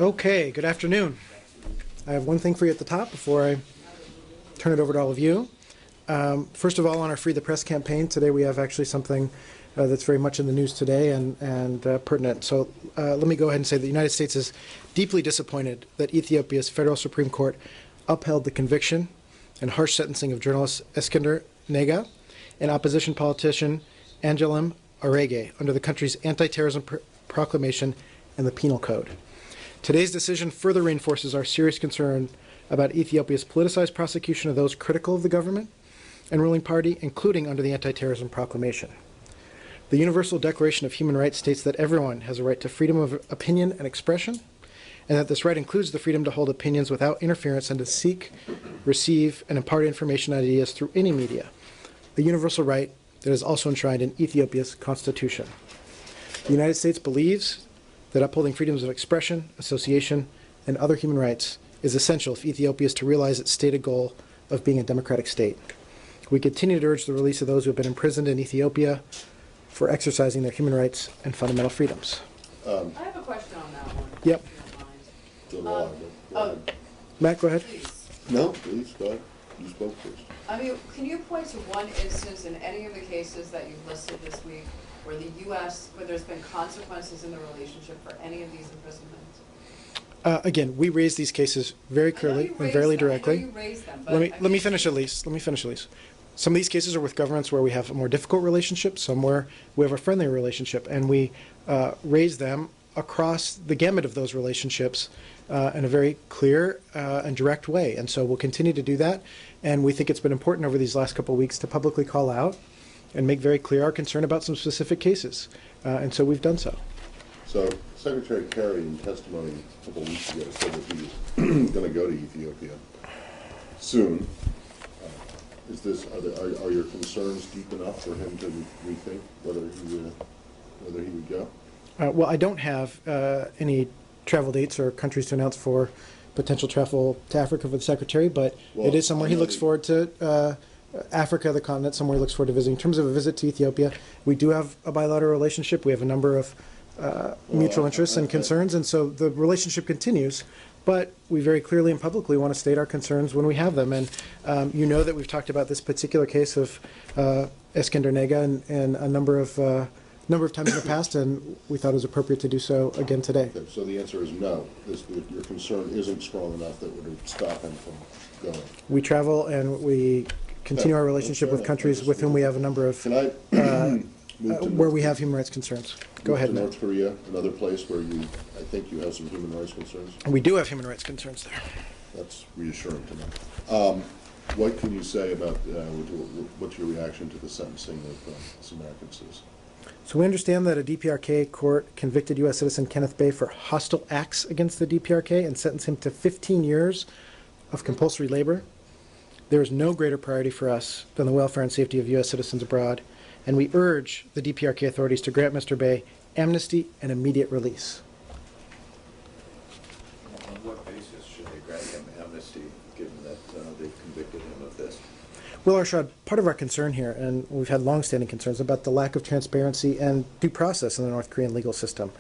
Okay, good afternoon. I have one thing for you at the top before I turn it over to all of you. First of all, on our Free the Press campaign, today we have actually something that's very much in the news today and pertinent. So let me go ahead and say that the United States is deeply disappointed that Ethiopia's federal Supreme Court upheld the conviction and harsh sentencing of journalist Eskinder Nega and opposition politician Angelem Arege under the country's anti-terrorism proclamation and the Penal Code. Today's decision further reinforces our serious concern about Ethiopia's politicized prosecution of those critical of the government and ruling party, including under the Anti-Terrorism Proclamation. The Universal Declaration of Human Rights states that everyone has a right to freedom of opinion and expression, and that this right includes the freedom to hold opinions without interference and to seek, receive, and impart information and ideas through any media, a universal right that is also enshrined in Ethiopia's constitution. The United States believes that upholding freedoms of expression, association, and other human rights is essential if Ethiopia is to realize its stated goal of being a democratic state. We continue to urge the release of those who have been imprisoned in Ethiopia for exercising their human rights and fundamental freedoms. I have a question on that one. Yep. If you don't mind. Matt, go ahead. Please. No, please, go ahead. You spoke first. I mean, can you point to one instance in any of the cases that you've listed this week where the U.S., where there's been consequences in the relationship for any of these imprisonments? Again, we raise these cases very clearly and very directly. I know you raised them, but Let me finish at least. Some of these cases are with governments where we have a more difficult relationship, some where we have a friendly relationship, and we raise them across the gamut of those relationships in a very clear and direct way. And so we'll continue to do that. And we think it's been important over these last couple of weeks to publicly call out and make very clear our concern about some specific cases. And so we've done so. So Secretary Kerry, in testimony a couple of weeks ago, said that he was going to go to Ethiopia soon. Are your concerns deep enough for him to rethink whether he would go? Well, I don't have any travel dates or countries to announce for potential travel to Africa for the Secretary, but it is somewhere he looks forward to. Africa, the continent, somewhere he looks forward to visiting. In terms of a visit to Ethiopia, we do have a bilateral relationship. We have a number of mutual interests and concerns, and so the relationship continues. But we very clearly and publicly want to state our concerns when we have them. And you know that we've talked about this particular case of Eskinder Nega and a number of times in the past, and we thought it was appropriate to do so again today. Okay, so the answer is no. Your concern isn't strong enough that would stop him from going. We travel and we continue our relationship with countries with whom we have a number of Can I where we have human rights concerns. Go ahead, to Matt. North Korea, another place where I think you have some human rights concerns. We do have human rights concerns there. That's reassuring to know. What can you say about what's your reaction to the sentencing of this American citizen? So we understand that a DPRK court convicted U.S. citizen Kenneth Bay for hostile acts against the DPRK and sentenced him to 15 years of compulsory labor. There is no greater priority for us than the welfare and safety of U.S. citizens abroad, and we urge the DPRK authorities to grant Mr. Bay amnesty and immediate release. On what basis should they grant him amnesty, given that they've convicted him of this? Well, Arshad, part of our concern here, and we've had longstanding concerns about the lack of transparency and due process in the North Korean legal system.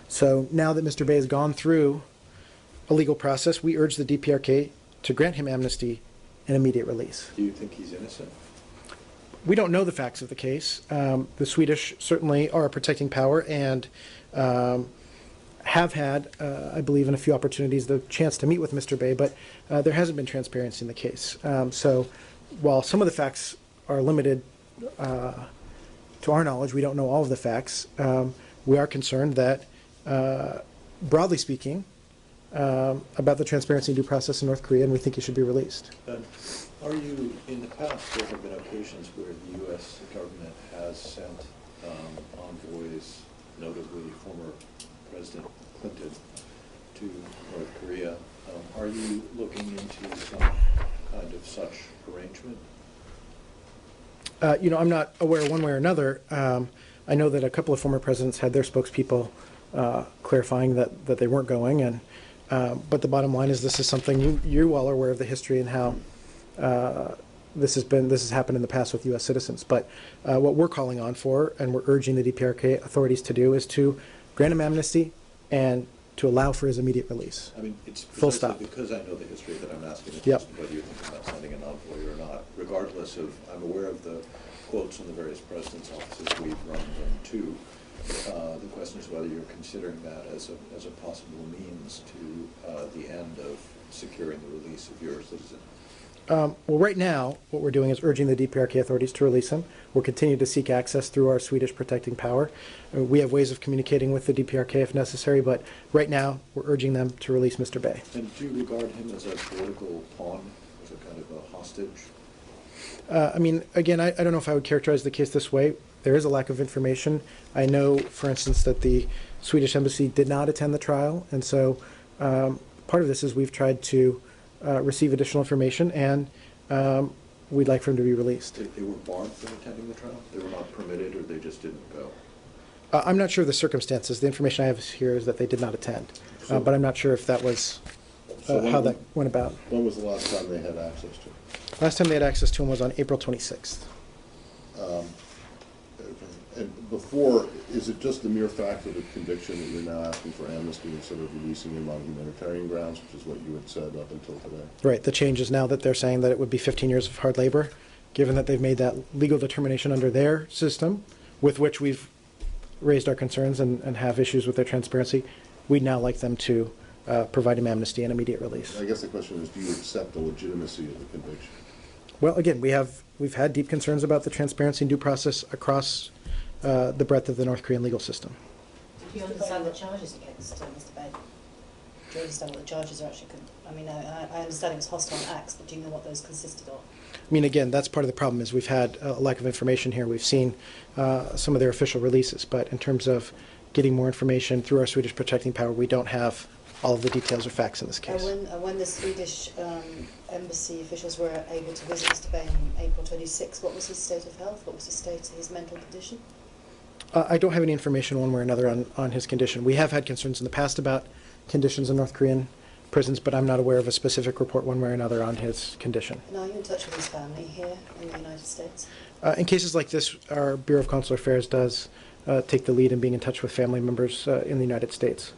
So now that Mr. Bay has gone through a legal process, we urge the DPRK to grant him amnesty and immediate release. Do you think he's innocent? We don't know the facts of the case. The Swedish certainly are a protecting power and have had, I believe, in a few opportunities, the chance to meet with Mr. Bay, but there hasn't been transparency in the case. So while some of the facts are limited to our knowledge, we don't know all of the facts. We are concerned that, broadly speaking, about the transparency and due process in North Korea, and we think he should be released. Are you, in the past, there have been occasions where the U.S. government has sent envoys, notably former President Clinton, to North Korea. Are you looking into some kind of such arrangement? I'm not aware one way or another. I know that a couple of former presidents had their spokespeople clarifying that they weren't going, and but the bottom line is this is something you all are aware of the history and how this has happened in the past with U.S. citizens. But what we're calling on for, and we're urging the DPRK authorities to do, is to grant him amnesty and to allow for his immediate release. I mean, it's Full precisely stop. because I know the history that I'm asking the Yep. question whether you think about sending an envoy or not. Regardless of, I'm aware of the quotes from the various presidents' offices, we've run them too. The question is whether you're considering that as a possible means to the end of securing the release of your citizen. Well, right now, what we're doing is urging the DPRK authorities to release him. We'll continue to seek access through our Swedish protecting power. We have ways of communicating with the DPRK if necessary, but right now, we're urging them to release Mr. Bay. And do you regard him as a political pawn, as a kind of a hostage? I mean, again, I don't know if I would characterize the case this way. There is a lack of information. I know, for instance, that the Swedish embassy did not attend the trial, and so part of this is we've tried to receive additional information, and we'd like for him to be released. They were barred from attending the trial? They were not permitted, or they just didn't go? I'm not sure of the circumstances. The information I have here is that they did not attend, but I'm not sure if that was how that went about. When was the last time they had access to it? Last time they had access to him was on April 26th. And before, is it just the mere fact of the conviction that you're now asking for amnesty instead of releasing him on humanitarian grounds, which is what you had said up until today? Right. The change is now that they're saying that it would be 15 years of hard labor, given that they've made that legal determination under their system, with which we've raised our concerns and have issues with their transparency. We'd now like them to provide him amnesty and immediate release. I guess the question is, do you accept the legitimacy of the conviction? Well, again, we've had deep concerns about the transparency and due process across the breadth of the North Korean legal system. Do you understand the charges against Mr. Bay? Do you understand what the charges are actually? I mean, I understand it was hostile acts, but do you know what those consisted of? I mean, again, that's part of the problem is we've had a lack of information here. We've seen some of their official releases, but in terms of getting more information through our Swedish protecting power, we don't have all of the details or facts in this case. When the Swedish embassy officials were able to visit Mr. Bay on April 26, what was his state of health? What was his state, his mental condition? I don't have any information one way or another on his condition. We have had concerns in the past about conditions in North Korean prisons, but I'm not aware of a specific report one way or another on his condition. And are you in touch with his family here in the United States? In cases like this, our Bureau of Consular Affairs does take the lead in being in touch with family members in the United States.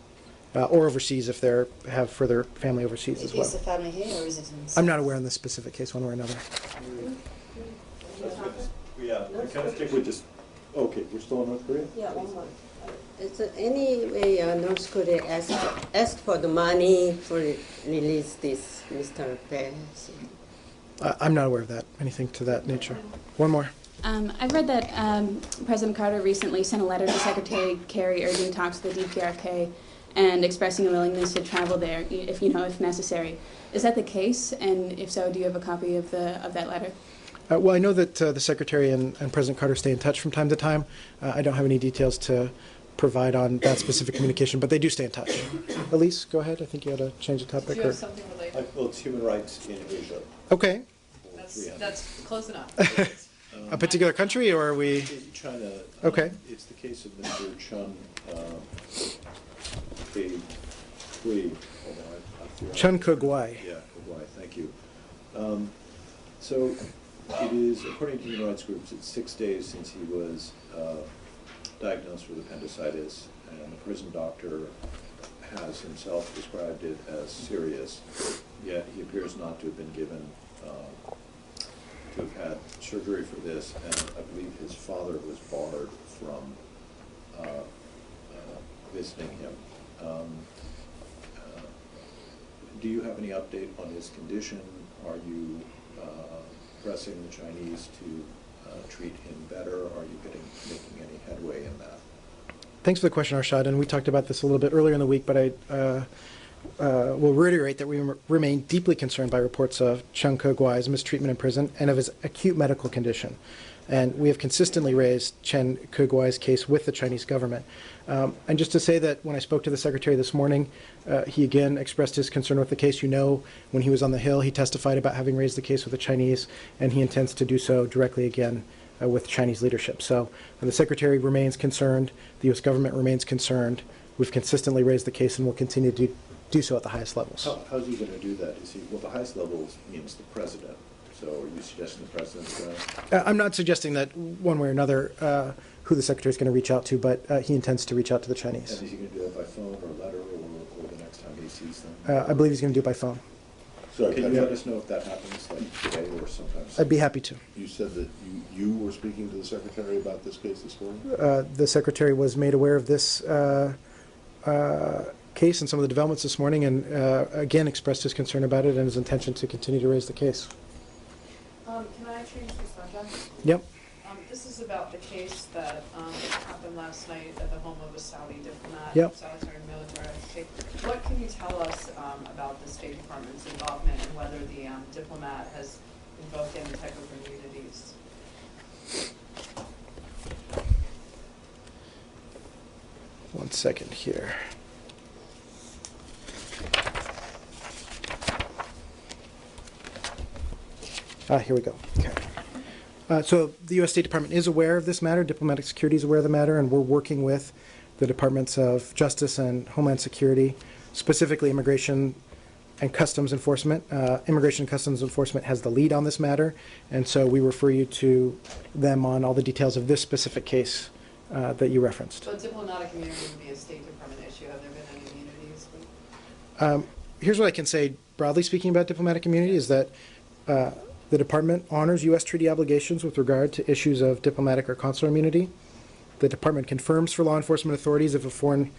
Or overseas if they have further family overseas as well. Is the family here or is it in I'm not aware in this specific case one way or another. Yeah, I kind of think we just, okay, we're still in North Korea? Yeah, one more. Is there any way North Korea asked for the money for release this Mr. Bay? I'm not aware of that, anything to that nature. One more. I've read that President Carter recently sent a letter to Secretary Kerry urging talks with the DPRK and expressing a willingness to travel there if necessary. Is that the case? And if so, do you have a copy of that letter? Well, I know that the Secretary and President Carter stay in touch from time to time. I don't have any details to provide on that specific communication, but they do stay in touch. Elise, go ahead. I think you had to change the topic. Do you have something related? Well, it's human rights in Asia. Okay. That's close enough. A particular country, or are we? China. Okay. It's the case of Mr. Chun Hui. Hold on, Chun Kugwai. Yeah, Kugwai, thank you. So it is, according to human rights groups, it's 6 days since he was diagnosed with appendicitis, and the prison doctor has himself described it as serious, yet he appears not to have been given, to have had surgery for this, and I believe his father was barred from visiting him. Do you have any update on his condition? Are you pressing the Chinese to treat him better? Are you making any headway in that? Thanks for the question, Arshad. And we talked about this a little bit earlier in the week, but I will reiterate that we remain deeply concerned by reports of Chun Kugwai's mistreatment in prison and of his acute medical condition. And we have consistently raised Chun Kugwai's case with the Chinese government. And just to say that when I spoke to the Secretary this morning, he again expressed his concern with the case. You know, when he was on the Hill, he testified about having raised the case with the Chinese, and he intends to do so directly again with Chinese leadership. So the Secretary remains concerned. The U.S. government remains concerned. We've consistently raised the case and will continue to do so at the highest levels. How's he going to do that? Is he, well, the highest levels means the president. So are you suggesting the president's going to? I'm not suggesting that one way or another who the Secretary is going to reach out to, but he intends to reach out to the Chinese. And is he going to do that by phone or letter or next time he sees them? I believe he's going to do it by phone. So Can you Ken, let us know if that happens like today or sometime soon? I'd be happy to. you said that you were speaking to the secretary about this case this morning? The secretary was made aware of this case and some of the developments this morning, and again expressed his concern about it and his intention to continue to raise the case. Can I change the subject? Yep. This is about the case that happened last night at the home of a Saudi diplomat, Yep. Saudi military estate. What can you tell us about the State Department's involvement and whether the diplomat has invoked any type of immunities? One second here. Here we go. Okay. So the U.S. State Department is aware of this matter. Diplomatic Security is aware of the matter, and we're working with the Departments of Justice and Homeland Security, specifically Immigration and Customs Enforcement. Immigration and Customs Enforcement has the lead on this matter, and so we refer you to them on all the details of this specific case that you referenced. So diplomatic immunity would be a State Department issue. Have there been any immunities? Here's what I can say, broadly speaking, about diplomatic immunity is that the Department honors U.S. treaty obligations with regard to issues of diplomatic or consular immunity. The Department confirms for law enforcement authorities if a foreign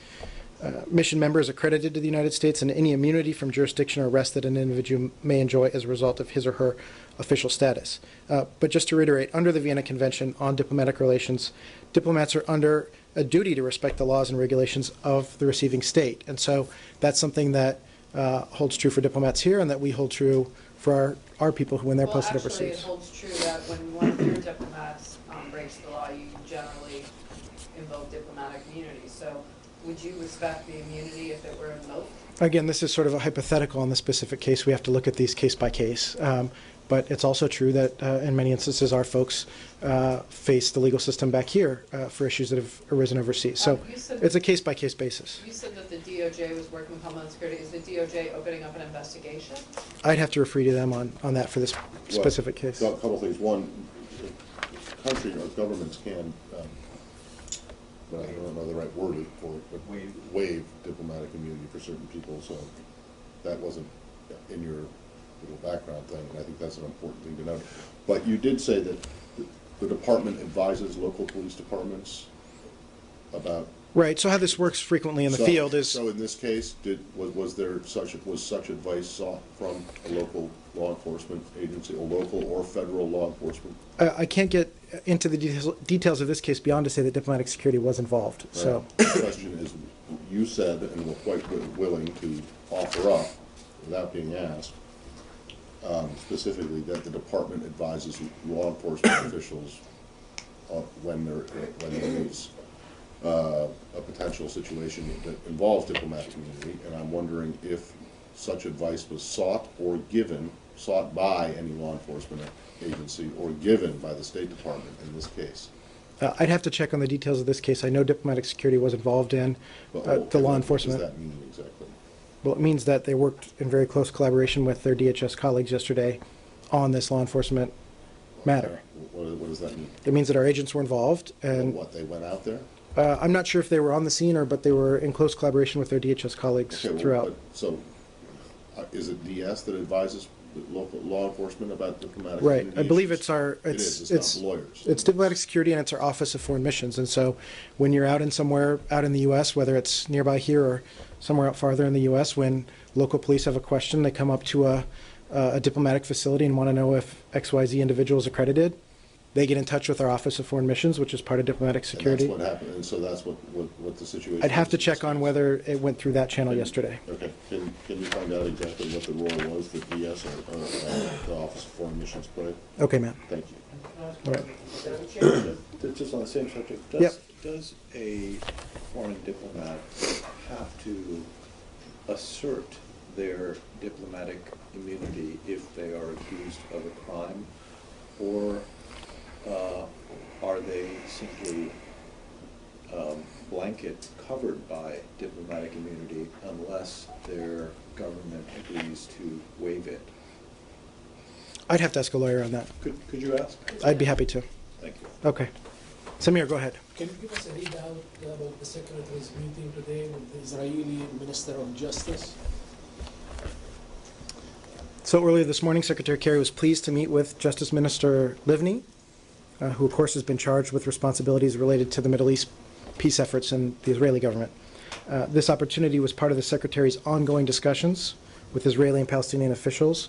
mission member is accredited to the United States and any immunity from jurisdiction or arrest that an individual may enjoy as a result of his or her official status. But just to reiterate, under the Vienna Convention on Diplomatic Relations, diplomats are under a duty to respect the laws and regulations of the receiving state. And so that's something that holds true for diplomats here and that we hold true for our people when they're posted overseas. Well, actually, it holds true that when one of your diplomats breaks the law, you generally invoke diplomatic immunity. So would you respect the immunity if it were invoked? Again, this is sort of a hypothetical on the specific case. We have to look at these case by case. But it's also true that in many instances our folks face the legal system back here for issues that have arisen overseas. So it's a case by case basis. You said that the DOJ was working with Homeland Security. Is the DOJ opening up an investigation? I'd have to refer you to them on that for this specific case. A couple things. One, country or governments can, but I don't know the right word for it, but waive diplomatic immunity for certain people. So that wasn't in your little background thing, and I think that's an important thing to note. But you did say that the department advises local police departments about. Right. So how this works frequently in the field is. So in this case, was such advice sought from a local law enforcement agency, or local or federal law enforcement? I can't get into the details of this case beyond to say that diplomatic security was involved. Right. So the question is, you said, and were quite willing to offer up, without being asked, specifically that the department advises law enforcement officials when there is a potential situation that involves diplomatic immunity, and I'm wondering if such advice was sought by any law enforcement agency or given by the State Department in this case. I'd have to check on the details of this case. I know diplomatic security was involved in the law enforcement. What does that mean exactly? Well, it means that they worked in very close collaboration with their DHS colleagues yesterday on this law enforcement matter. What does that mean? It means that our agents were involved, and What, they went out there? I'm not sure if they were on the scene but they were in close collaboration with their DHS colleagues Okay, throughout. So, is it DS that advises local law enforcement about diplomatic Right. immunity I believe issues? it's our It is. It's not lawyers. It's diplomatic security and it's our Office of Foreign Missions. And so when you're out in somewhere out in the U.S., whether it's nearby here or somewhere out farther in the U.S., when local police have a question, they come up to a diplomatic facility and want to know if XYZ individual is accredited. They get in touch with our Office of Foreign Missions, which is part of diplomatic security. And that's what happened, and so that's what the situation is. I'd have to check on whether it went through that channel yesterday. Okay, can you find out exactly what the role was that DS or the Office of Foreign Missions played? Okay, ma'am. Thank you. All right. Just on the same subject, Yep. does a foreign diplomat have to assert their diplomatic immunity if they are accused of a crime, or are they simply blanket covered by diplomatic immunity unless their government agrees to waive it? I'd have to ask a lawyer on that. Could you ask? I'd be happy to. Thank you. Okay. Samir, go ahead. Can you give us a readout about the Secretary's meeting today with the Israeli Minister of Justice? So earlier this morning, Secretary Kerry was pleased to meet with Justice Minister Livni, who of course has been charged with responsibilities related to the Middle East peace efforts in the Israeli government. This opportunity was part of the Secretary's ongoing discussions with Israeli and Palestinian officials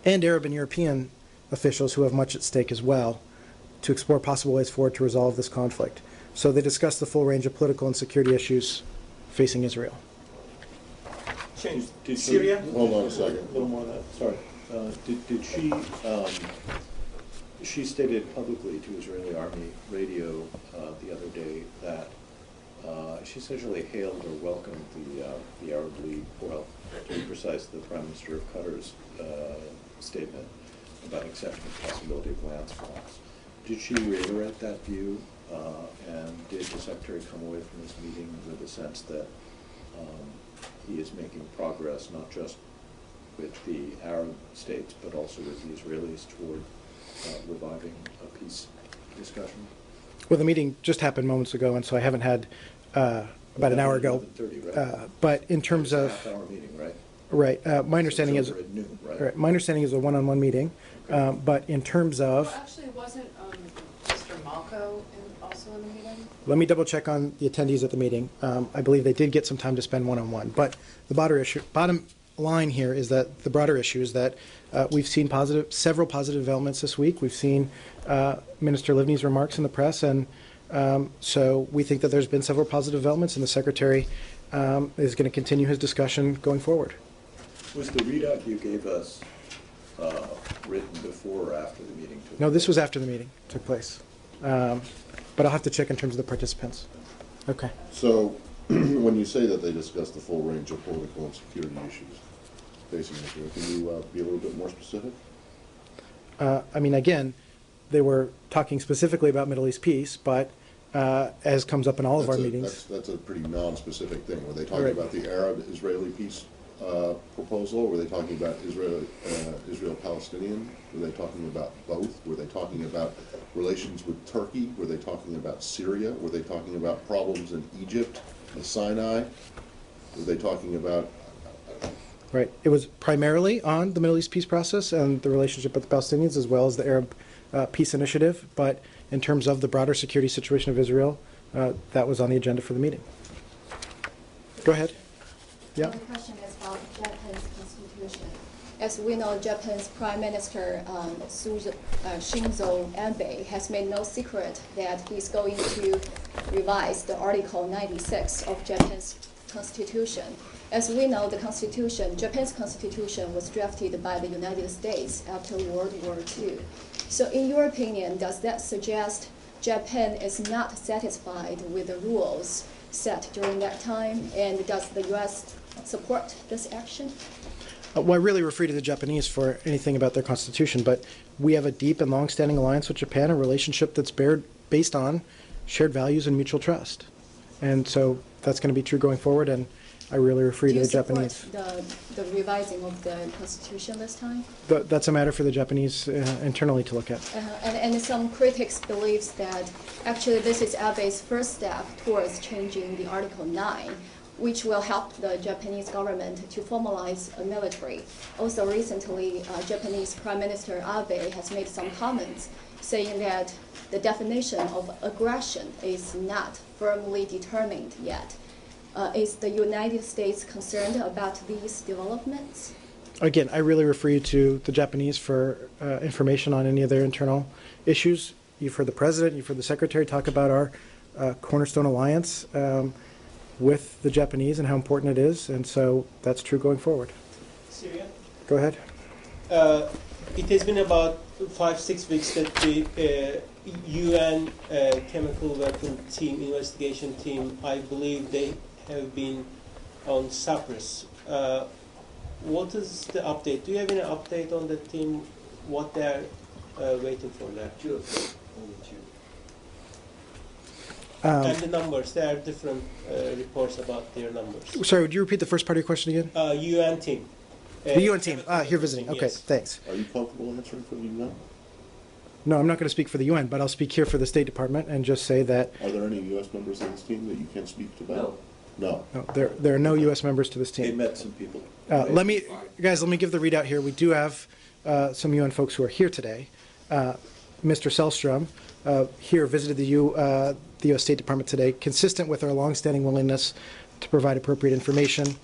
and Arab and European officials who have much at stake as well to explore possible ways forward to resolve this conflict. So they discussed the full range of political and security issues facing Israel. Did Syria? Hold on a second. A little more of that, sorry. Did she, she stated publicly to Israeli Army radio the other day that she essentially hailed or welcomed the Arab League, well, to be precise, the Prime Minister of Qatar's statement about accepting the possibility of land swaps. Did she reiterate that view, and did the Secretary come away from this meeting with a sense that he is making progress not just with the Arab states but also with the Israelis toward reviving a peace discussion? Well, the meeting just happened moments ago, and so I haven't had, about an hour ago. 11:30, right? But in terms It was of... a half-hour meeting, right? Right. My understanding is... It's over at noon, right? Right, my understanding is a one-on-one meeting, but in terms Well, of... actually, wasn't Mr. Malco also in the meeting? Let me double-check on the attendees at the meeting. I believe they did get some time to spend one-on-one. But the bottom line here is that the broader issue is that we've seen several positive developments this week. We've seen Minister Livni's remarks in the press, and so we think that there's been several positive developments, and the Secretary is going to continue his discussion going forward. Was the readout you gave us written before or after the meeting took place? No, this was after the meeting took place. But I'll have to check in terms of the participants. Okay. So, when you say that they discussed the full range of political and security issues facing Israel, can you be a little bit more specific? I mean, again, they were talking specifically about Middle East peace, but as comes up in all of our meetings. That's a pretty non-specific thing. Were they talking Right. about the Arab-Israeli peace proposal? Were they talking about Israel-Palestinian? Were they talking about both? Were they talking about relations with Turkey? Were they talking about Syria? Were they talking about problems in Egypt, the Sinai? Were they talking about... Right. It was primarily on the Middle East peace process and the relationship with the Palestinians, as well as the Arab peace initiative. But in terms of the broader security situation of Israel, that was on the agenda for the meeting. Go ahead. Yeah. The question is about Japan's constitution. As we know, Japan's Prime Minister Shinzo Abe has made no secret that he's going to revise the Article 96 of Japan's constitution. As we know, the constitution, Japan's constitution, was drafted by the United States after World War II. So in your opinion, does that suggest Japan is not satisfied with the rules set during that time? And does the U.S. support this action? Well, I really refer to the Japanese for anything about their constitution, but we have a deep and long-standing alliance with Japan, a relationship that's based on shared values and mutual trust. And so that's going to be true going forward, and I really refer to the Japanese. Do you support the revising of the constitution this time? That's a matter for the Japanese internally to look at. And some critics believe that actually this is Abe's first step towards changing the Article 9, which will help the Japanese government to formalize a military. Also recently, Japanese Prime Minister Abe has made some comments saying that the definition of aggression is not firmly determined yet. Is the United States concerned about these developments? Again, I really refer you to the Japanese for information on any of their internal issues. You've heard the President, you've heard the Secretary talk about our cornerstone alliance with the Japanese and how important it is, and so that's true going forward. Syria? Go ahead. It has been about 5-6 weeks that the UN chemical weapon team, investigation team, I believe they have been on Cyprus. What is the update? Do you have any update on the team, what they're waiting for there? And the numbers, there are different reports about their numbers. Sorry, would you repeat the first part of your question again? UN team. The UN team, here visiting. Okay, Yes. thanks. Are you comfortable answering for the UN? No, I'm not going to speak for the UN, but I'll speak here for the State Department and just say that Are there any U.S. members of this team that you can speak about? No. no, there are no U.S. members to this They team. met some people. Let me give the readout here. We do have some UN folks who are here today. Mr. Selstrom here visited the U.S. State Department today, consistent with our longstanding willingness to provide appropriate information,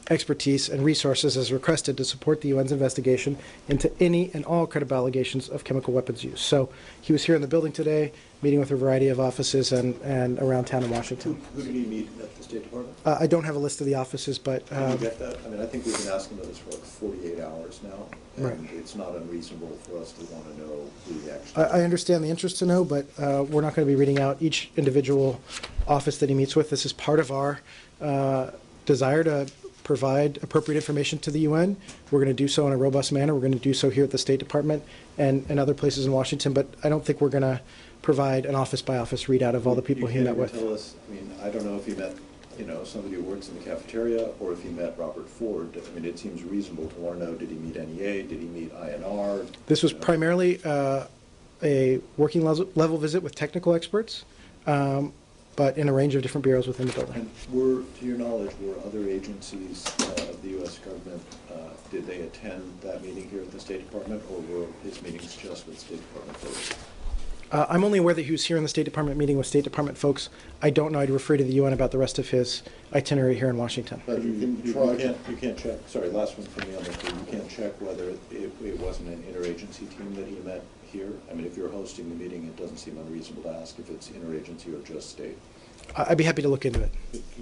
expertise, and resources as requested to support the UN's investigation into any and all credible allegations of chemical weapons use. So he was here in the building today, meeting with a variety of offices and around town in Washington. Who did he meet at the State Department? I don't have a list of the offices, but Can you get that? I mean, I think we've been asking those for like 48 hours now, and Right. it's not unreasonable for us to want to know who the actual. I understand the interest to know, but we're not going to be reading out each individual office that he meets with. This is part of our desire to provide appropriate information to the UN. We're going to do so in a robust manner. We're going to do so here at the State Department and other places in Washington, but I don't think we're going to provide an office-by-office readout of all the people he met with. You can't even tell us, I mean, I don't know if he met, somebody who works in the cafeteria, or if he met Robert Ford. I mean, it seems reasonable to want to know, did he meet NEA, did he meet INR? This was primarily a working level visit with technical experts, but in a range of different bureaus within the building. And to your knowledge, were other agencies of the U.S. government, did they attend that meeting here at the State Department, or were his meetings just with State Department folks? I'm only aware that he was here in the State Department meeting with State Department folks. I don't know. I'd refer to the UN about the rest of his itinerary here in Washington. But you can You try. can't check, sorry, last one from me on this, but you can't check whether it wasn't an interagency team that he met here? I mean, if you're hosting the meeting, it doesn't seem unreasonable to ask if it's interagency or just state. I'd be happy to look into it.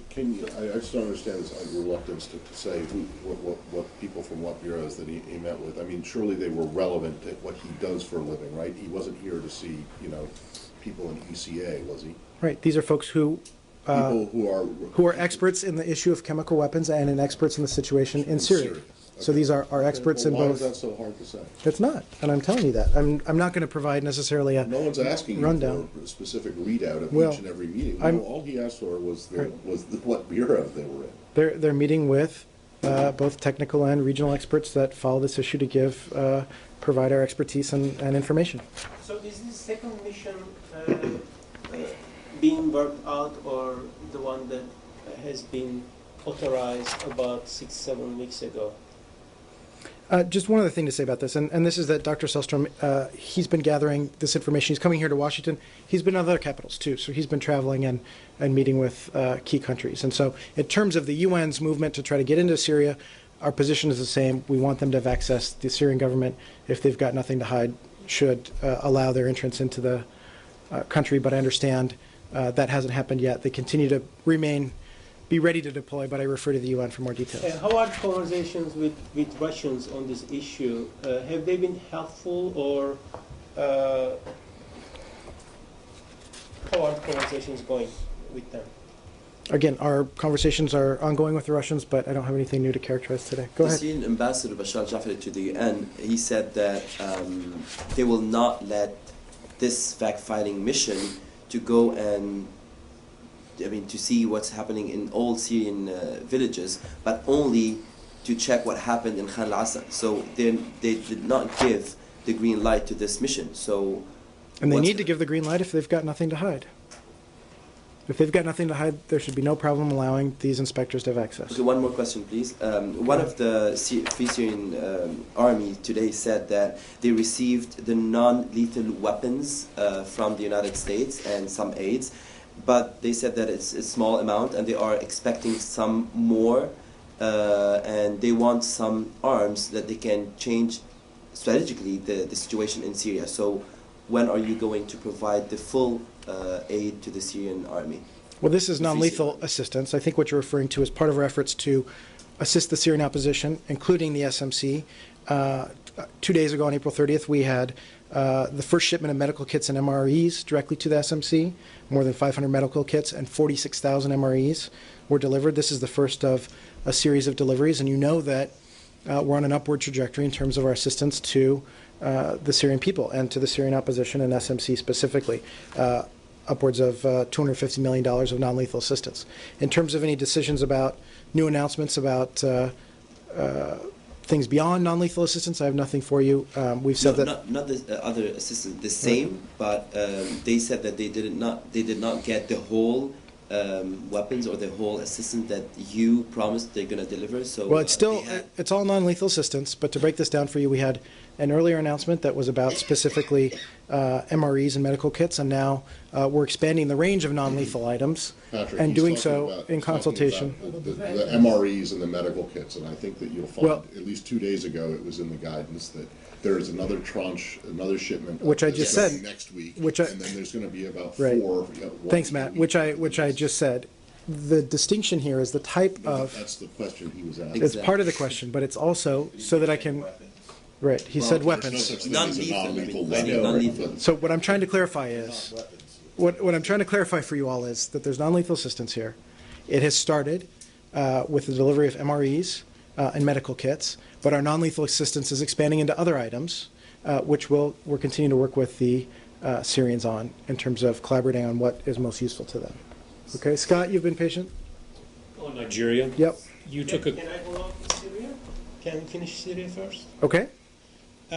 Can you, I just don't understand this reluctance to say what people from what bureaus that he met with. I mean, surely they were relevant to what he does for a living, right? He wasn't here to see, people in ECA, was he? Right. These are folks who People who are experts in the issue of chemical weapons and in experts in the situation in Syria. So these are experts in Why both. is that so hard to say? It's not, and I'm telling you that. I'm not going to provide necessarily a No one's asking you rundown. for a specific readout of Well, each and every meeting. I'm- No, all he asked for was Right. what bureau they were in. They're meeting with both technical and regional experts that follow this issue to provide our expertise and information. So is this second mission being worked out, or the one that has been authorized about 6-7 weeks ago? Just one other thing to say about this, and this is that Dr. Selstrom, he's been gathering this information. He's coming here to Washington. He's been in other capitals, too, so he's been traveling and meeting with key countries. And so in terms of the UN's movement to try to get into Syria, our position is the same. We want them to have access. The Syrian government, if they've got nothing to hide, should allow their entrance into the country, but I understand that hasn't happened yet. They continue to be ready to deploy, but I refer to the UN for more details. How are conversations with Russians on this issue? Have they been helpful, or how are conversations going with them? Again, our conversations are ongoing with the Russians, but I don't have anything new to characterize today. Go The ahead. Syrian ambassador Bashar Jafari to the UN, he said that they will not let this fact-finding mission to go and to see what's happening in all Syrian villages, but only to check what happened in Khan al-Assad. So they did not give the green light to this mission. So, And they need to give the green light if they've got nothing to hide. If they've got nothing to hide, there should be no problem allowing these inspectors to have access. Okay, one more question, please. One of the Free Syrian Army today said that they received the non-lethal weapons from the United States and some aids, but they said that it's a small amount and they are expecting some more, and they want some arms that they can change strategically the situation in Syria. So when are you going to provide the full aid to the Syrian army? Well, this is non-lethal assistance. I think what you're referring to is part of our efforts to assist the Syrian opposition, including the SMC. 2 days ago, on April 30th, we had the first shipment of medical kits and MREs directly to the SMC. More than 500 medical kits and 46,000 MREs were delivered. This is the first of a series of deliveries, and you know that we're on an upward trajectory in terms of our assistance to the Syrian people and to the Syrian opposition and SMC specifically. Upwards of $250 million of non-lethal assistance. In terms of any decisions about new announcements about things beyond non-lethal assistance, I have nothing for you. We've said No, that. not the other assistance, the same, but they said that they did not get the whole weapons or the whole assistance that you promised they're going to deliver. So Well, it's all non-lethal assistance, but to break this down for you, we had an earlier announcement that was about specifically MREs and medical kits, and now we're expanding the range of non-lethal items Patrick, and he's doing talking so about- in he's talking consultation. about the MREs and the medical kits, and I think that you'll find, Well- at least 2 days ago, it was in the guidance that there is another tranche, another shipment. Which I that's just going said. Next week, Which I- and then there's gonna be about Right. 4. Thanks, Matt. Which I just said. The distinction here is the type of. That's the question he was asking. It's part of the question, but it's also so that I can. Right. He said There's no weapons. such thing as a Non-lethal, non-lethal I mean, weapon. non-lethal. So what I'm trying to clarify is, what I'm trying to clarify for you all is that there's non-lethal assistance here. It has started with the delivery of MREs and medical kits, but our non-lethal assistance is expanding into other items, which we're continuing to work with the Syrians on in terms of collaborating on what is most useful to them. Okay, Scott, you've been patient? On Nigeria? Yep. You took a... Can I follow up with Syria? Can we finish Syria first? Okay.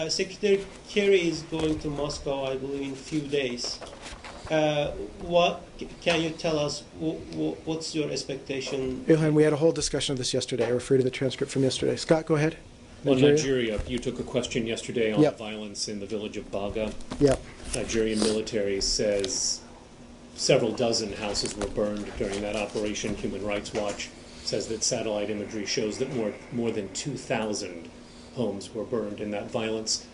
Secretary Kerry is going to Moscow, I believe, in a few days. What can you tell us? What's your expectation? Ilhan, we had a whole discussion of this yesterday. I refer to the transcript from yesterday. Scott, go ahead. On Nigeria, you took a question yesterday on Yep. violence in the village of Baga. Yep. Nigerian military says several dozen houses were burned during that operation. Human Rights Watch says that satellite imagery shows that more than 2,000 homes were burned in that violence.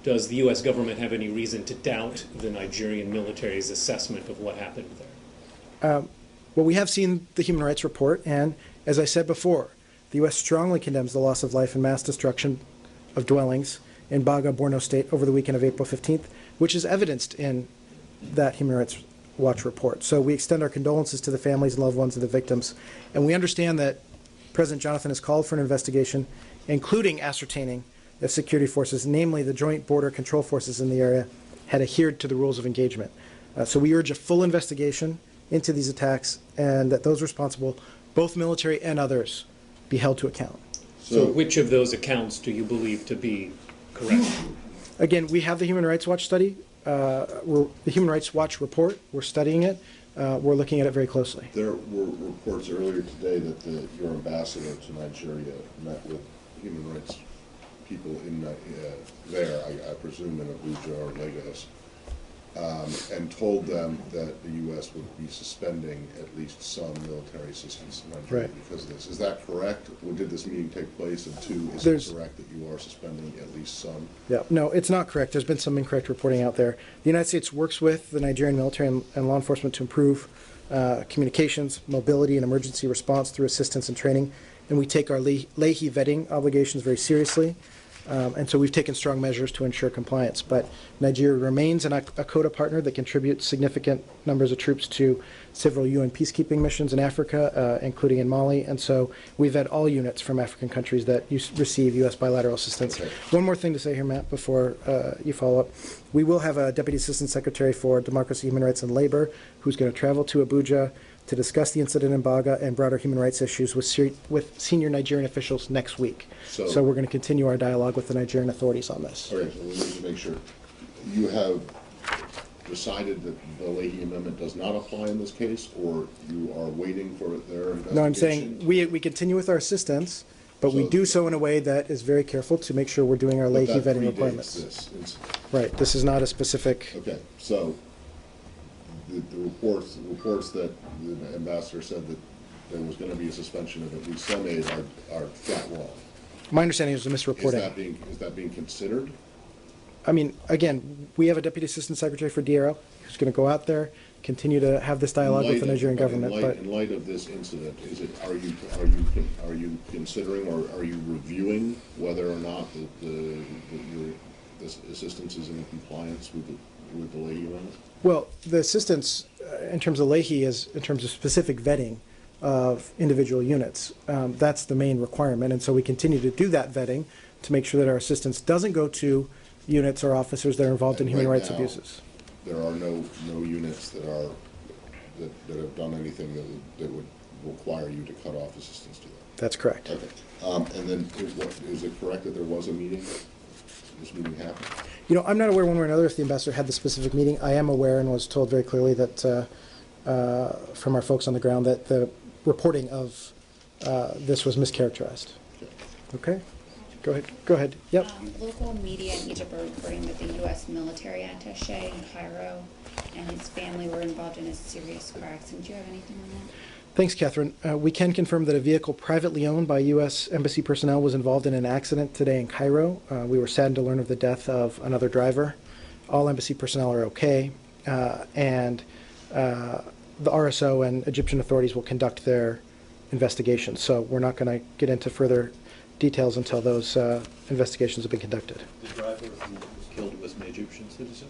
Does the U.S. government have any reason to doubt the Nigerian military's assessment of what happened there? Well, we have seen the human rights report, and as I said before, the U.S. strongly condemns the loss of life and mass destruction of dwellings in Baga, Borno State over the weekend of April 15th, which is evidenced in that Human Rights Watch report. So we extend our condolences to the families and loved ones of the victims, and we understand that President Jonathan has called for an investigation, including ascertaining if security forces, namely the Joint Border Control Forces in the area, had adhered to the rules of engagement. So we urge a full investigation into these attacks, and that those responsible, both military and others, be held to account. So which of those accounts do you believe to be correct? Again, we have the Human Rights Watch study, the Human Rights Watch report. We're studying it. We're looking at it very closely. There were reports earlier today that your ambassador to Nigeria met with human rights people in there, I presume in Abuja or Lagos, and told them that the U.S. would be suspending at least some military assistance to Nigeria because of this. Is that correct? Did this meeting take place? And two, is it correct that you are suspending at least some? Yeah, no, it's not correct. There's been some incorrect reporting out there. The United States works with the Nigerian military and law enforcement to improve communications, mobility, and emergency response through assistance and training. And we take our Leahy vetting obligations very seriously. And so we've taken strong measures to ensure compliance. But Nigeria remains a CODA partner that contributes significant numbers of troops to several UN peacekeeping missions in Africa, including in Mali. And so we vet all units from African countries that receive U.S. bilateral assistance. Okay. One more thing to say here, Matt, before you follow up. We will have a Deputy Assistant Secretary for Democracy, Human Rights, and Labor who's going to travel to Abuja to discuss the incident in Baga and broader human rights issues with senior Nigerian officials next week. So we're going to continue our dialogue with the Nigerian authorities on this. Okay, so we need to make sure. You have decided that the Leahy Amendment does not apply in this case, or you are waiting for their investigation? No, I'm saying we continue with our assistance, but we do so in a way that is very careful to make sure we're doing our Leahy vetting requirements. This incident. Right, this is not a specific... Okay, so the reports that the ambassador said that there was going to be a suspension of at least some aid are flat wrong. My understanding is a misreporting. Is that being considered? I mean, again, we have a Deputy Assistant Secretary for DRO who's going to go out there, continue to have this dialogue with the Nigerian government. In light of this incident, are you considering or are you reviewing whether or not this assistance is in compliance with the Leahy Amendment? Well, the assistance in terms of Leahy is in terms of specific vetting of individual units. That's the main requirement, and so we continue to do that vetting to make sure that our assistance doesn't go to units or officers that are involved in human rights abuses. There are no units that have done anything that would require you to cut off assistance to them. That's correct. Okay. And then, is it correct that there was a meeting? This meeting happened? You know, I'm not aware one way or another if the ambassador had the specific meeting. I am aware and was told very clearly that from our folks on the ground that the reporting of this was mischaracterized. Okay? Go ahead. Go ahead. Yep. Local media in Egypt are reporting that the U.S. military attaché in Cairo and his family were involved in a serious car accident. Do you have anything on that? Thanks, Catherine. We can confirm that a vehicle privately owned by U.S. Embassy personnel was involved in an accident today in Cairo. We were saddened to learn of the death of another driver. All Embassy personnel are okay, and the RSO and Egyptian authorities will conduct their investigation. So we're not going to get into further details until those investigations have been conducted. The driver who was killed was an Egyptian citizen?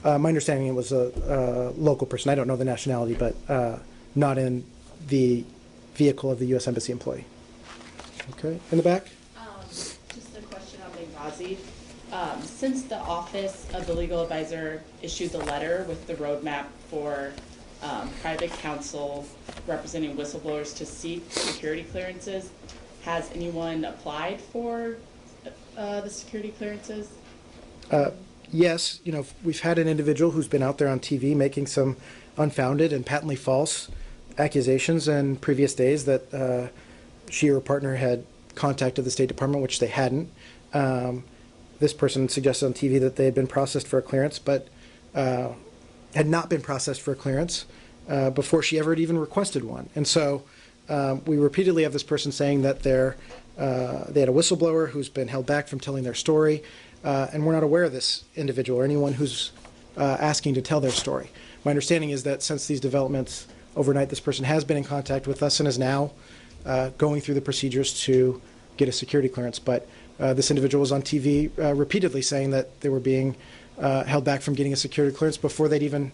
My understanding it was a local person. I don't know the nationality, but not in the vehicle of the U.S. Embassy employee. Okay, in the back? Just a question on Benghazi. Since the Office of the Legal Advisor issued the letter with the roadmap for private counsel representing whistleblowers to seek security clearances, has anyone applied for the security clearances? Yes, you know, we've had an individual who's been out there on TV making some unfounded and patently false accusations in previous days that she or her partner had contacted the State Department, which they hadn't. This person suggested on TV that they had been processed for a clearance, but had not been processed for a clearance before she ever had even requested one. And so we repeatedly have this person saying that they had a whistleblower who's been held back from telling their story, and we're not aware of this individual or anyone who's asking to tell their story. My understanding is that since these developments overnight, this person has been in contact with us and is now going through the procedures to get a security clearance. But this individual was on TV repeatedly saying that they were being held back from getting a security clearance before they'd even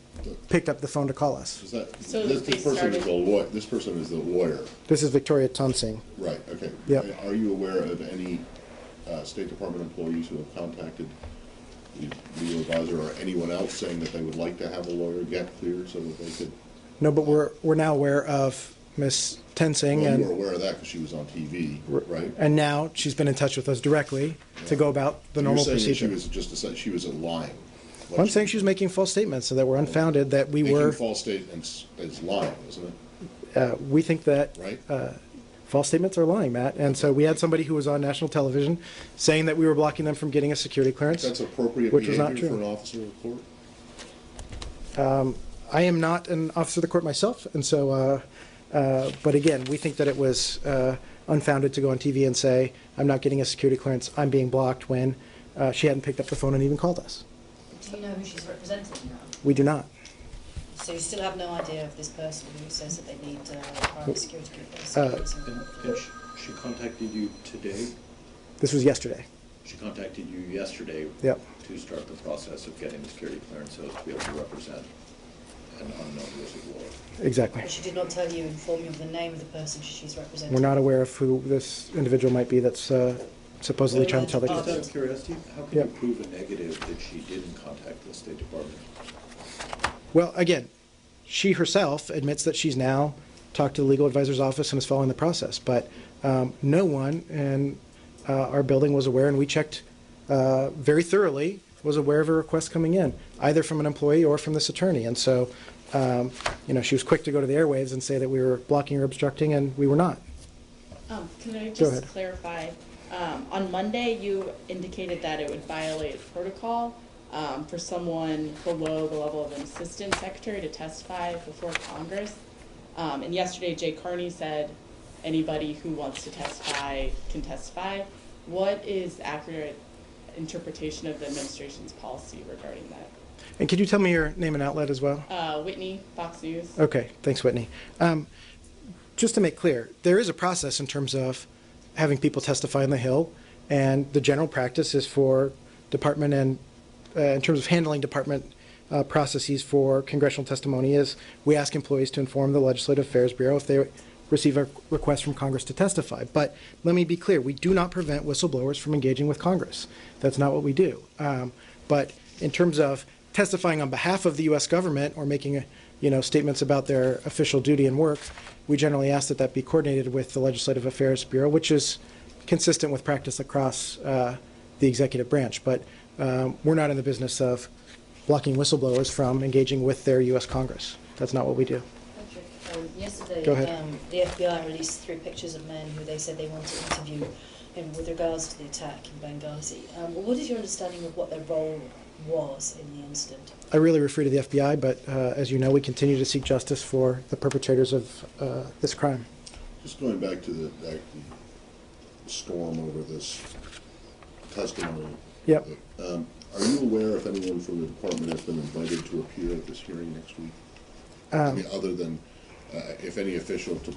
picked up the phone to call us. Is that, this person is the lawyer? This is Victoria Tonsing. Right, okay. Yep. Are you aware of any State Department employees who have contacted the legal advisor or anyone else saying that they would like to have a lawyer get cleared so that they could? No, but we're now aware of Ms. Tensing. Well, and you were aware of that because she was on TV, right? And now she's been in touch with us directly to go about the normal procedure. You're saying that she was just she was lying. Well, I'm saying she was making false statements so that were unfounded, that we were... Making false statements is lying, isn't it? We think that right? False statements are lying, Matt. And so we had somebody who was on national television saying that we were blocking them from getting a security clearance. That's appropriate which was not behavior true. for an officer of the court? I am not an officer of the court myself, and so, but again, we think that it was unfounded to go on TV and say, I'm not getting a security clearance, I'm being blocked, when she hadn't picked up the phone and even called us. Do you know who she's representing now? We do not. So you still have no idea of this person who says that they need private security clearance? And she contacted you today? This was yesterday. She contacted you yesterday Yep. to start the process of getting the security clearance so as to be able to represent an unknown whistleblower. Exactly. But she did not tell you, inform you of the name of the person she's representing? We're not aware of who this individual might be that's supposedly trying to tell the Just truth. out of curiosity, how can you prove a negative that she didn't contact the State Department? Well, again, she herself admits that she's now talked to the legal advisor's office and is following the process. But no one in our building was aware, and we checked very thoroughly, was aware of a request coming in, either from an employee or from this attorney. And so, you know, she was quick to go to the airwaves and say that we were blocking or obstructing, and we were not. Can I Go just ahead. clarify? On Monday, you indicated that it would violate protocol for someone below the level of an assistant secretary to testify before Congress. And yesterday, Jay Carney said anybody who wants to testify can testify. What is accurate interpretation of the administration's policy regarding that? And could you tell me your name and outlet as well? Whitney, Fox News. Okay, thanks, Whitney. Just to make clear, there is a process in terms of having people testify on the Hill, and the general practice is for department and in terms of handling department processes for congressional testimony is we ask employees to inform the Legislative Affairs Bureau if they receive a request from Congress to testify. But let me be clear, we do not prevent whistleblowers from engaging with Congress. That's not what we do. But in terms of testifying on behalf of the U.S. government or making statements about their official duty and work, we generally ask that that be coordinated with the Legislative Affairs Bureau, which is consistent with practice across the executive branch. But we're not in the business of blocking whistleblowers from engaging with their U.S. Congress. That's not what we do. Yesterday, Go ahead. The FBI released 3 pictures of men who they said they wanted to interview with regards to the attack in Benghazi. What is your understanding of what their role was in the incident? I really refer to the FBI, but as you know, we continue to seek justice for the perpetrators of this crime. Just going back to the storm over this testimony. Yep. Are you aware if anyone from the department has been invited to appear at this hearing next week? I mean, other than if any official to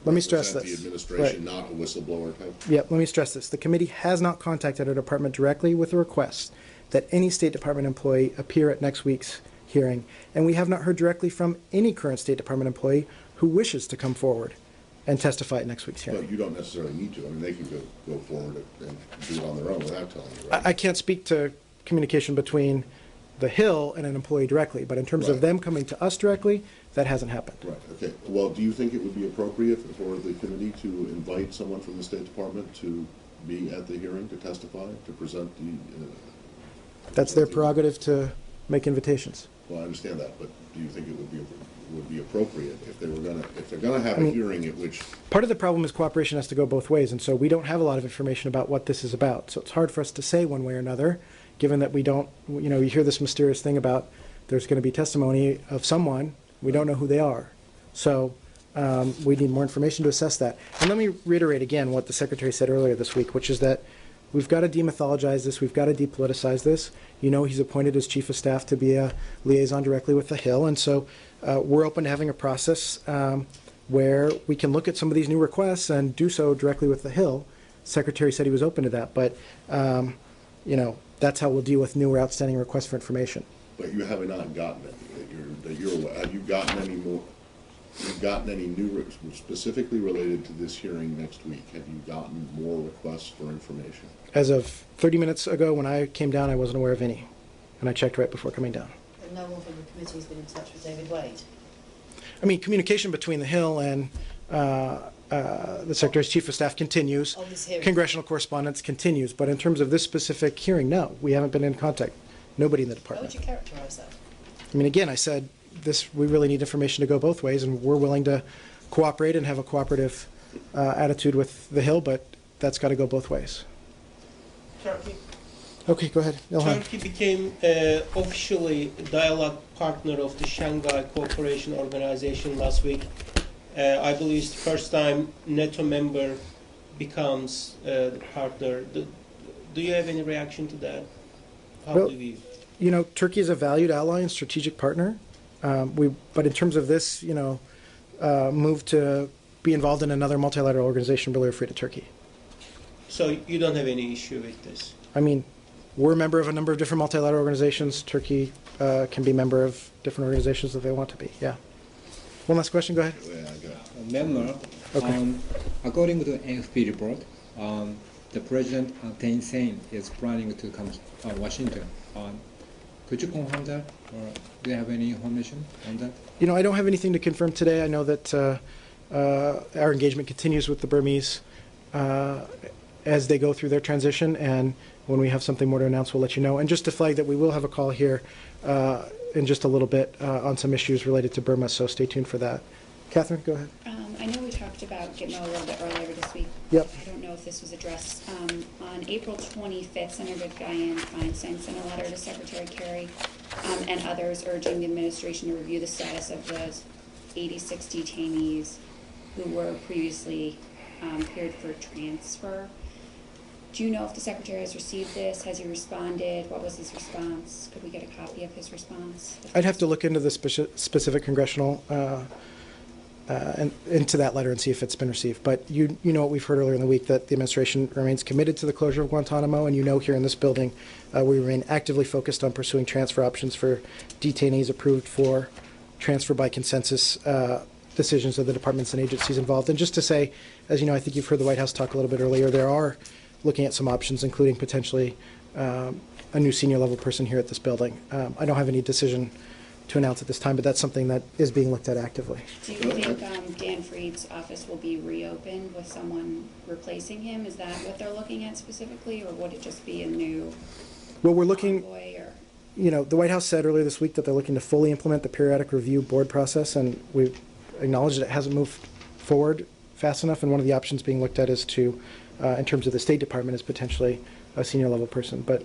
let me stress represent this. the administration, Right. not a whistleblower type? Yep, let me stress this. The committee has not contacted our department directly with a request that any State Department employee appear at next week's hearing, and we have not heard directly from any current State Department employee who wishes to come forward and testify at next week's hearing. But you don't necessarily need to. I mean, they can go forward and do it on their own without telling you, right? I can't speak to communication between the Hill and an employee directly, but in terms of Right. them coming to us directly, that hasn't happened. Right, okay. Well, do you think it would be appropriate for the committee to invite someone from the State Department to be at the hearing, to testify, to present the... That's their prerogative to make invitations. Well, I understand that, but do you think it would be appropriate if they're gonna have I a mean, hearing at which... Part of the problem is cooperation has to go both ways, and so we don't have a lot of information about what this is about. So it's hard for us to say one way or another, given that we don't, you hear this mysterious thing about there's going to be testimony of someone, we don't know who they are. So we need more information to assess that. And let me reiterate again what the Secretary said earlier this week, which is that we've got to demythologize this, we've got to depoliticize this. He's appointed as Chief of Staff to be a liaison directly with the Hill, and so we're open to having a process where we can look at some of these new requests and do so directly with the Hill. The Secretary said he was open to that, but that's how we'll deal with new or outstanding requests for information. But you have not gotten any, that you're aware. Have you gotten any more, you've gotten any new, specifically related to this hearing next week? Have you gotten more requests for information? As of 30 minutes ago, when I came down, I wasn't aware of any, and I checked right before coming down. And no one from the committee has been in touch with David Wade? I mean, communication between the Hill and the Secretary's Chief of Staff continues. Congressional correspondence continues. But in terms of this specific hearing, no, we haven't been in contact. Nobody in the How department. would you characterize that? I mean, again, I said we really need information to go both ways, and we're willing to cooperate and have a cooperative attitude with the Hill, but that's got to go both ways. Turkey. Okay, go ahead, Ilhan. Turkey became officially dialogue partner of the Shanghai Cooperation Organization last week. I believe it's the first time NATO member becomes the partner. Do you have any reaction to that? How Well, do you... Turkey is a valued ally and strategic partner. But in terms of this, move to be involved in another multilateral organization, really refer to Turkey. So you don't have any issue with this? I mean, we're a member of a number of different multilateral organizations. Turkey can be a member of different organizations if they want to be, yeah. One last question, go ahead. Member, Okay. according to AFP report, the President Thein Sein is planning to come to Washington. Could you confirm that, or do you have any information on that? I don't have anything to confirm today. I know that our engagement continues with the Burmese as they go through their transition, and when we have something more to announce, we'll let you know. And just to flag that we will have a call here in just a little bit on some issues related to Burma, so stay tuned for that. Catherine, go ahead. I know we talked about Gitmo a little bit earlier this week. Yep. I don't know if this was addressed. On April 25th, Senator Dianne Feinstein sent a letter to Secretary Kerry and others urging the administration to review the status of the 86 detainees who were previously cleared for transfer. Do you know if the Secretary has received this? Has he responded? What was his response? Could we get a copy of his response? I'd have to look into the specific congressional and into that letter and see if it's been received. But you know what we've heard earlier in the week, that the administration remains committed to the closure of Guantanamo, and here in this building, we remain actively focused on pursuing transfer options for detainees approved for transfer by consensus decisions of the departments and agencies involved. And just to say, as you know, I think you've heard the White House talk a little bit earlier, there are looking at some options, including potentially a new senior level person here at this building. I don't have any decision to announce at this time, but that's something that is being looked at actively. Do you think Dan Fried's office will be reopened with someone replacing him? Is that what they're looking at specifically, or would it just be a new Well, we're looking, envoy? Or the White House said earlier this week that they're looking to fully implement the periodic review board process, and we acknowledge that it hasn't moved forward fast enough, and one of the options being looked at is to, in terms of the State Department, is potentially a senior level person, but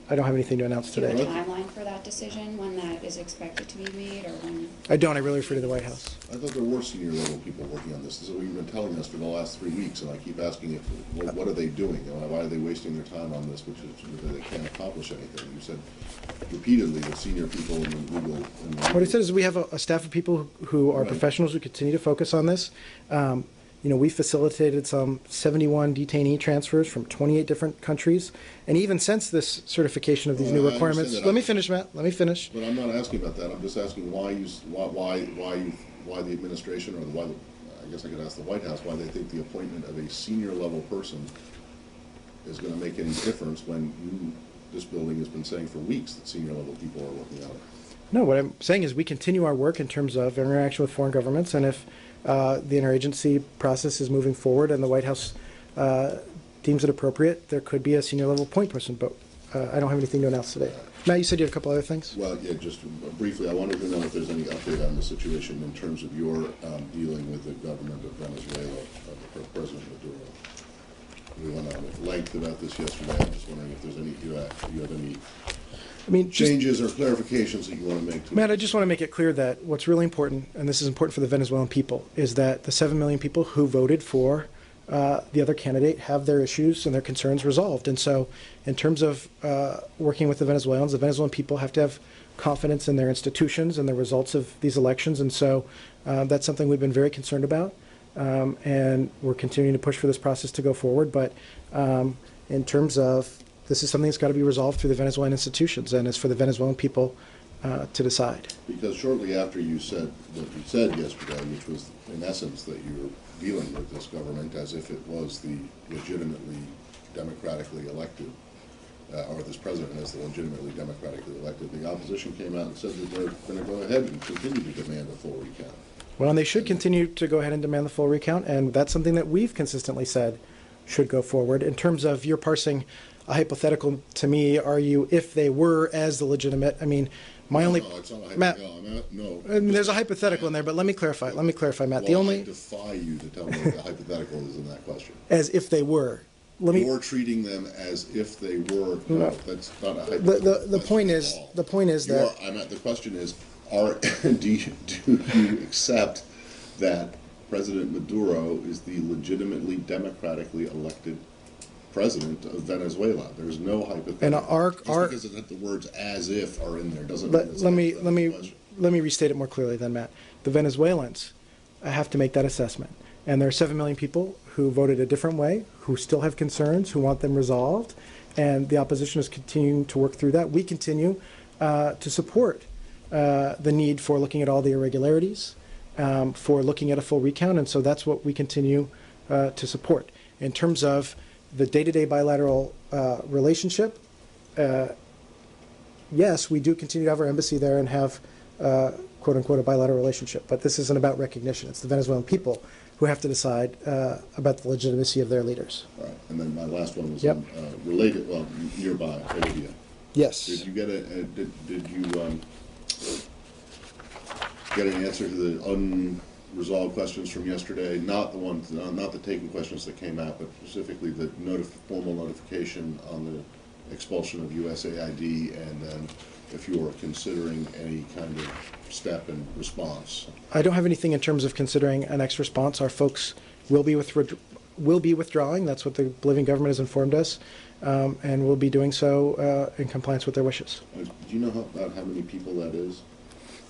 I don't have anything to announce do you have today. a timeline for that decision, when that is expected to be made, or when? I don't, I really refer to the White House. I thought there were senior level people working on this. This is what you've been telling us for the last 3 weeks, and I keep asking what are they doing? Why are they wasting their time on this, which is they can't accomplish anything? You said repeatedly that senior people in the legal... What I said is we have a staff of people who are professionals who continue to focus on this. We facilitated some 71 detainee transfers from 28 different countries. And even since this certification of these new requirements... Let me finish, Matt. Let me finish. But I'm not asking about that. I'm just asking why the administration, or I guess I could ask the White House, why they think the appointment of a senior level person is going to make any difference when this building has been saying for weeks that senior level people are working on it. No, what I'm saying is we continue our work in terms of interaction with foreign governments, and if the interagency process is moving forward and the White House deems it appropriate, there could be a senior level point person, but I don't have anything to announce today. Matt, you said you had a couple other things? Well, yeah, just briefly, I wanted to know if there's any update on the situation in terms of your dealing with the government of Venezuela, President Maduro. We went on at length about this yesterday. I'm just wondering if there's any, you have any changes or clarifications that you want to make? Matt, I just want to make it clear that what's really important, and this is important for the Venezuelan people, is that the 7 million people who voted for the other candidate have their issues and their concerns resolved. And so in terms of working with the Venezuelan people have to have confidence in their institutions and the results of these elections. And so that's something we've been very concerned about. And we're continuing to push for this process to go forward. But in terms of this is something that's got to be resolved through the Venezuelan institutions, and it's for the Venezuelan people to decide. Because shortly after you said what you said yesterday, which was in essence that you were dealing with this government as if it was the legitimately democratically elected, or this president as the legitimately democratically elected, the opposition came out and said that they're going to go ahead and continue to demand a full recount. Well, and they should continue to go ahead and demand the full recount, and that's something that we've consistently said should go forward. In terms of your parsing a hypothetical to me, are you if they were as the legitimate? I mean, my only it's not a Matt. No. I mean, there's a hypothetical in there, but let me clarify. Let me clarify, Matt. Well, I defy you to tell me what the hypothetical is in that question. As if they were. You're treating them as if they were. No, that's not a hypothetical. The point is that the question is, do you accept that President Maduro is the legitimately democratically elected president of Venezuela? There's no hypothetical. And because the words "as if" are in there doesn't. Let me restate it more clearly, then, Matt. The Venezuelans have to make that assessment, and there are 7 million people who voted a different way, who still have concerns, who want them resolved, and the opposition is continuing to work through that. We continue to support the need for looking at all the irregularities, for looking at a full recount, and so that's what we continue to support. In terms of the day-to-day bilateral relationship, yes, we do continue to have our embassy there and have, quote-unquote, a bilateral relationship, but this isn't about recognition. It's the Venezuelan people who have to decide about the legitimacy of their leaders. All right, and then my last one was related, nearby, Bolivia. Yes. Did you get get an answer to the unresolved questions from yesterday? Not the ones, not the taken questions that came out, but specifically the formal notification on the expulsion of USAID, and then if you are considering any kind of step in response. I don't have anything in terms of considering an next response. Our folks will be withdrawing. That's what the Bolivian government has informed us, and will be doing so in compliance with their wishes. Do you know about how many people that is?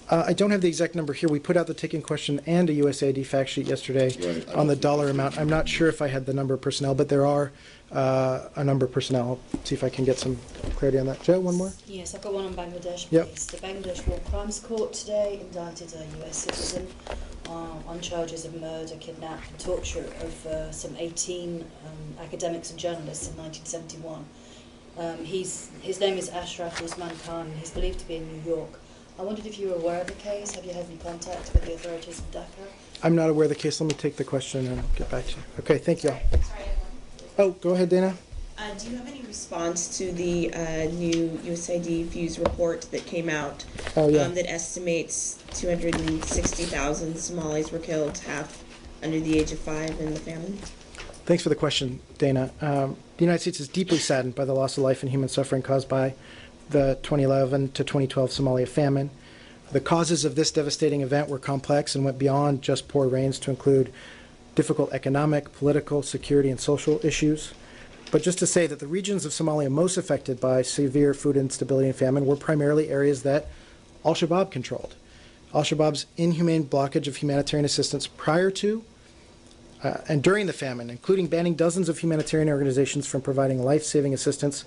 I don't have the exact number here. We put out the taken question and a USAID fact sheet yesterday on the dollar amount. I'm not sure if I had the number of personnel, but there are a number of personnel. I'll see if I can get some clarity on that. Joe, one more? Yes, I've got one on Bangladesh. Yep. The Bangladesh War Crimes Court today indicted a US citizen on charges of murder, kidnap and torture of some 18 academics and journalists in 1971. His name is Ashraf Usman Khan. He's believed to be in New York. I wondered if you were aware of the case. Have you had any contact with the authorities in Dhaka? I'm not aware of the case. Let me take the question and get back to you. Okay, thank you. Sorry, Oh, go ahead, Dana. do you have any response to the new USAID Fuse report that came out that estimates 260,000 Somalis were killed, half under the age of 5 in the famine? Thanks for the question, Dana. The United States is deeply saddened by the loss of life and human suffering caused by the 2011 to 2012 Somalia famine. The causes of this devastating event were complex and went beyond just poor rains to include difficult economic, political, security, and social issues. But just to say that the regions of Somalia most affected by severe food instability and famine were primarily areas that al-Shabaab controlled. Al-Shabaab's inhumane blockage of humanitarian assistance prior to and during the famine, including banning dozens of humanitarian organizations from providing life-saving assistance,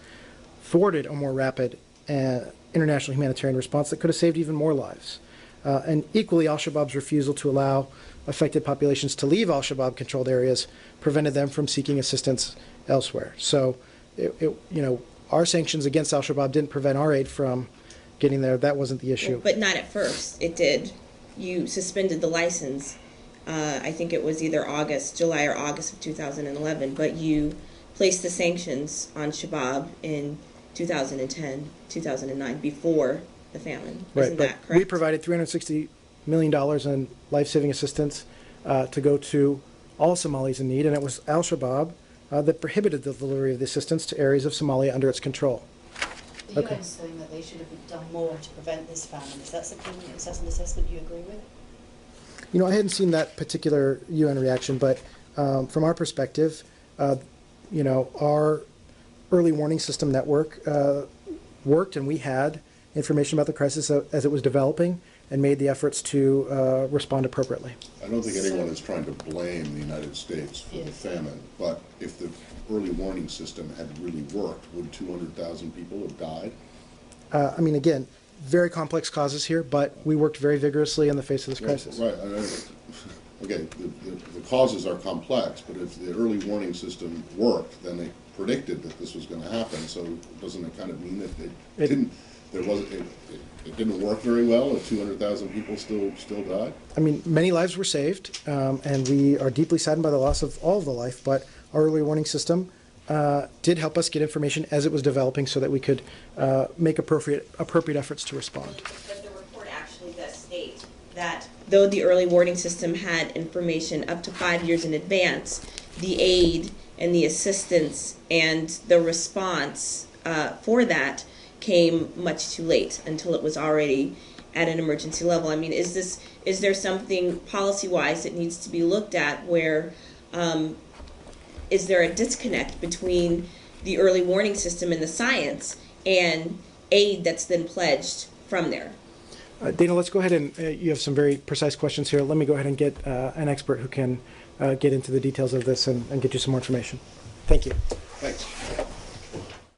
thwarted a more rapid international humanitarian response that could have saved even more lives. And equally, al-Shabaab's refusal to allow affected populations to leave al-Shabaab-controlled areas prevented them from seeking assistance elsewhere. So, our sanctions against al-Shabaab didn't prevent our aid from getting there. That wasn't the issue. But not at first. It did. You suspended the license. I think it was either July or August of 2011, but you placed the sanctions on Shabaab in 2010, 2009, before the famine. Isn't that correct? We provided $360 million in life-saving assistance to go to all Somalis in need, and it was al-Shabaab that prohibited the delivery of the assistance to areas of Somalia under its control. The UN is saying that they should have done more to prevent this famine. Is that an assessment you agree with? I hadn't seen that particular UN reaction, but from our perspective, our early warning system network worked, and we had information about the crisis as it was developing and made the efforts to respond appropriately. I don't think anyone is trying to blame the United States for the famine, but if the early warning system had really worked, would 200,000 people have died? Again, very complex causes here, but we worked very vigorously in the face of this crisis. Right. Okay, the causes are complex, but if the early warning system worked, then they predicted that this was going to happen. So doesn't it kind of mean that it didn't work very well if 200,000 people still died? Many lives were saved, and we are deeply saddened by the loss of all of the life, but our early warning system did help us get information as it was developing so that we could make appropriate efforts to respond. But the report actually does state that though the early warning system had information up to 5 years in advance, the aid and the assistance and the response for that came much too late, until it was already at an emergency level. Is there something policy-wise that needs to be looked at where is there a disconnect between the early warning system and the science and aid that's then pledged from there? Dana, let's go ahead and you have some very precise questions here. Let me go ahead and get an expert who can get into the details of this and get you some more information. Thank you. Thanks.